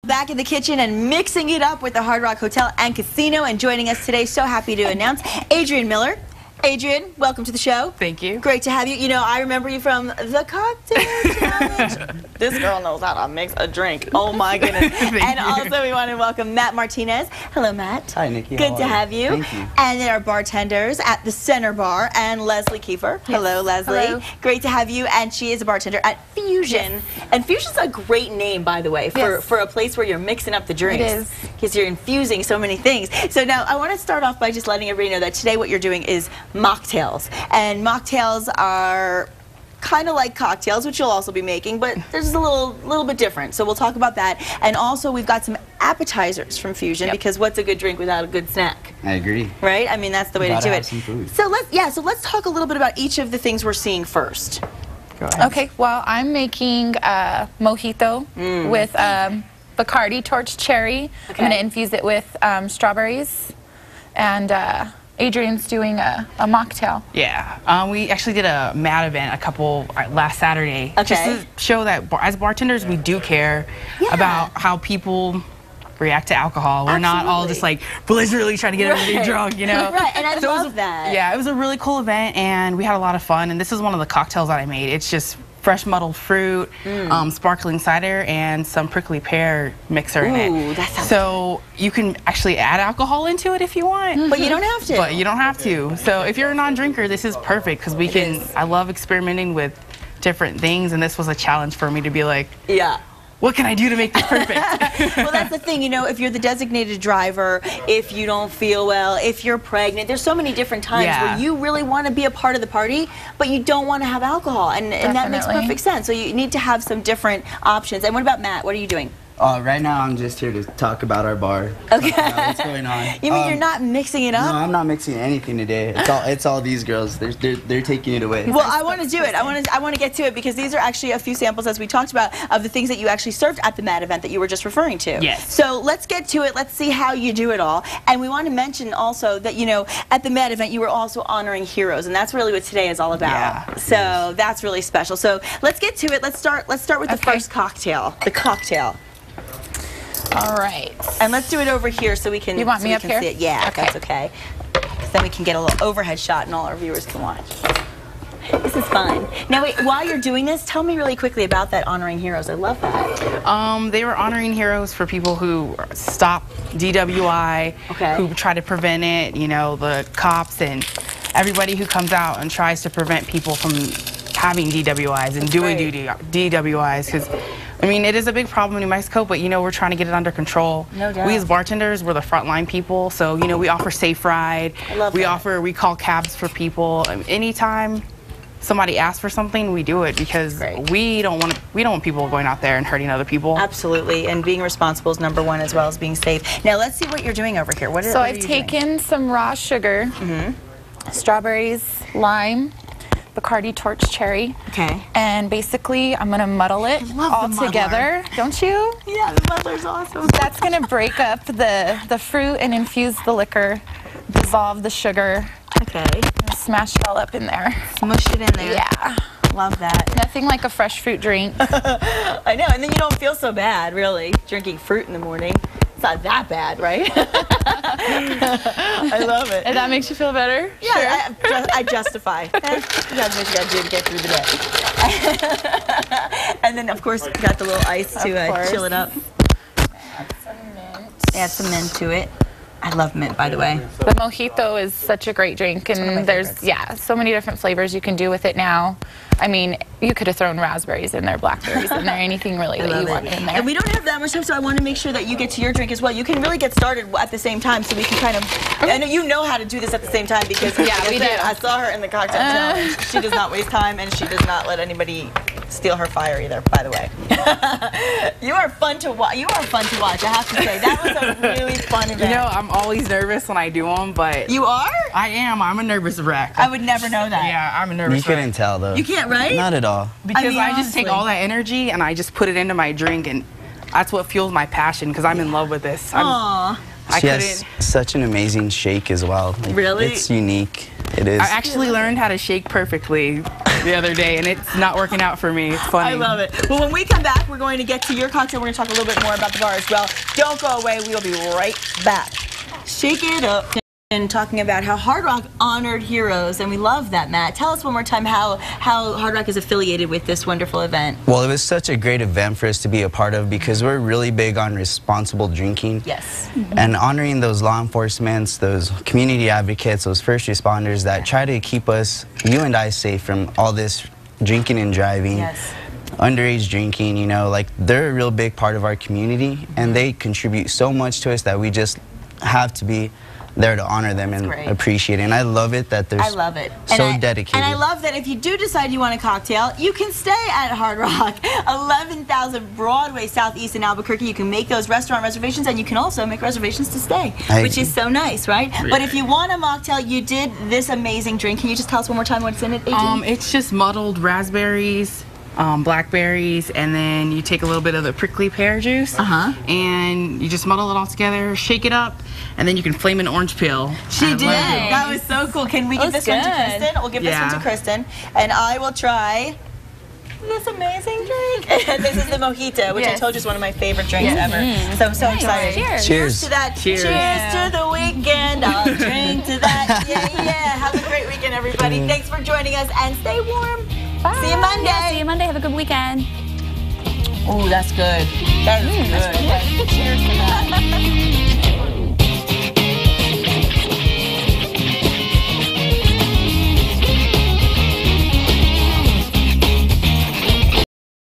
Back in the kitchen and mixing it up with the Hard Rock Hotel and Casino, and joining us today, so happy to announce, Adrienne Miller. Adrienne, welcome to the show. Thank you. Great to have you. You know, I remember you from the Cocktail Challenge. This girl knows how to mix a drink. Oh my goodness. And also we want to welcome Matt Martinez. Hello, Matt. Hi, Nikki. Good to have you. Thank you. And then our bartenders at the Center Bar, and Leslie Kiefer. Yes. Hello, Leslie. Hello. Great to have you. And she is a bartender at Fusion. Yes. And Fusion's a great name, by the way, for a place where you're mixing up the drinks. It is. Because you're infusing so many things. So now I want to start off by just letting everybody know that today what you're doing is mocktails. And mocktails are kind of like cocktails, which you'll also be making, but there's a little bit different. So we'll talk about that. And also we've got some appetizers from Fusion, because what's a good drink without a good snack? I agree. Right? I mean, that's the way to do it. Some food. So let's talk a little bit about each of the things we're seeing first. Go ahead. Okay, well, I'm making a mojito with Bacardi torched cherry. I'm going to infuse it with strawberries, and Adrienne's doing a mocktail. Yeah, we actually did a MAD event last Saturday, just to show that as bartenders we do care about how people react to alcohol. We're not all just like belligerently trying to get everybody drunk, you know? Right, and I love that. Yeah, it was a really cool event, and we had a lot of fun. And this is one of the cocktails that I made. It's just fresh muddled fruit, sparkling cider, and some prickly pear mixer in it. That sounds so you can actually add alcohol into it if you want. But you don't have to. But you don't have to. So if you're a non-drinker, this is perfect because we can. I love experimenting with different things, and this was a challenge for me to be like, what can I do to make this perfect? Well, that's the thing, you know, if you're the designated driver, if you don't feel well, if you're pregnant, there's so many different times where you really want to be a part of the party, but you don't want to have alcohol, and that makes perfect sense. So you need to have some different options. And what about Matt? What are you doing? Right now I'm just here to talk about our bar. Okay. What's going on? You mean you're not mixing it up? No, I'm not mixing anything today. It's all these girls. They're taking it away. Well, I want to do it. I want to get to it because these are actually a few samples, as we talked about, of the things that you actually served at the MAD event that you were just referring to. Yes. So let's get to it. Let's see how you do it all. And we want to mention also that, you know, at the MAD event you were also honoring heroes, and that's really what today is all about. Yeah. So that's really special. So let's get to it. Let's start with the first cocktail. The cocktail. All right. And let's do it over here so we can. You want me up here? See it. Yeah, okay. That's okay. Then we can get a little overhead shot and all our viewers can watch. This is fun. Now, wait, while you're doing this, tell me really quickly about that honoring heroes. I love that. They were honoring heroes for people who stop DWI, who try to prevent it, you know, the cops and everybody who comes out and tries to prevent people from having DWIs and doing DWIs, because I mean, it is a big problem in New Mexico, but you know, we're trying to get it under control. No doubt. We as bartenders, we're the frontline people, so you know, we offer safe ride. We call cabs for people. Anytime somebody asks for something, we do it because we don't want people going out there and hurting other people. Absolutely, and being responsible is number one as well as being safe. Now let's see what you're doing over here. So I've taken some raw sugar, strawberries, lime, Bacardi torch cherry. And basically I'm gonna muddle it all together. Don't you? Yeah, the muddler's awesome. That's gonna break up the fruit and infuse the liquor, dissolve the sugar. Smash it all up in there. Smush it in there. Yeah. Love that. Nothing like a fresh fruit drink. I know, and then you don't feel so bad, really, drinking fruit in the morning. It's not that bad, right? I love it. And that makes you feel better? Yeah, sure. I justify. That's what you gotta do to get through the day. And then, of course, you got the little ice to chill it up. Add some mint. Add some mint to it. I love mint, by the way. The mojito is such a great drink, and there's so many different flavors you can do with it now. I mean, you could have thrown raspberries in there, blackberries in there, anything really that you want in there. And we don't have that much time, so I want to make sure that you get to your drink as well. You can really get started at the same time, so we can kind of. I know you know how to do this at the same time because we do. I saw her in the cocktail challenge. She does not waste time, and she does not let anybody steal her fire either. By the way, you are fun to watch. You are fun to watch. I have to say that was a really fun event. You know, I'm always nervous when I do them, but you are. I am. I'm a nervous wreck. I would never know that. Yeah, I'm a nervous wreck. You couldn't tell though. You can't, right? Not at all. Because I just take all that energy and I just put it into my drink, and that's what fuels my passion because I'm in love with this. She has such an amazing shake as well. Like, really? It's unique. It is. I actually learned how to shake perfectly. the other day, and it's not working out for me. It's funny. I love it. Well, when we come back, we're going to get to your cocktail. We're going to talk a little bit more about the bar as well. Don't go away. We will be right back. Shake it up. And talking about how Hard Rock honored heroes, and we love that, Matt. Tell us one more time how Hard Rock is affiliated with this wonderful event. Well, it was such a great event for us to be a part of because we're really big on responsible drinking. Yes. And honoring those law enforcement, those community advocates, those first responders that try to keep us, you and I, safe from all this drinking and driving. Yes. Underage drinking, you know, like they're a real big part of our community, and they contribute so much to us that we just have to be there to honor them and appreciate it. And I love it that they're so dedicated. And I love that if you do decide you want a cocktail, you can stay at Hard Rock, 11,000 Broadway Southeast in Albuquerque. You can make those restaurant reservations, and you can also make reservations to stay, which is so nice, right? But if you want a mocktail, you did this amazing drink. Can you just tell us one more time what's in it, Adrian? It's just muddled raspberries, blackberries, and then you take a little bit of the prickly pear juice, and you just muddle it all together, shake it up, and then you can flame an orange peel. She did. That was so cool. Can we give this one to Kristen? We'll give this one to Kristen, and I will try this amazing drink. And this is the mojito, which I told you is one of my favorite drinks ever. So I'm so excited. Cheers. Cheers to that. Cheers. Cheers to the weekend. I'll drink to that. Yeah. Have a great weekend, everybody. Thanks for joining us, and stay warm. Bye. See you Monday. Yeah, see you Monday. Have a good weekend. Oh, that's good. That is good. Cheers to that.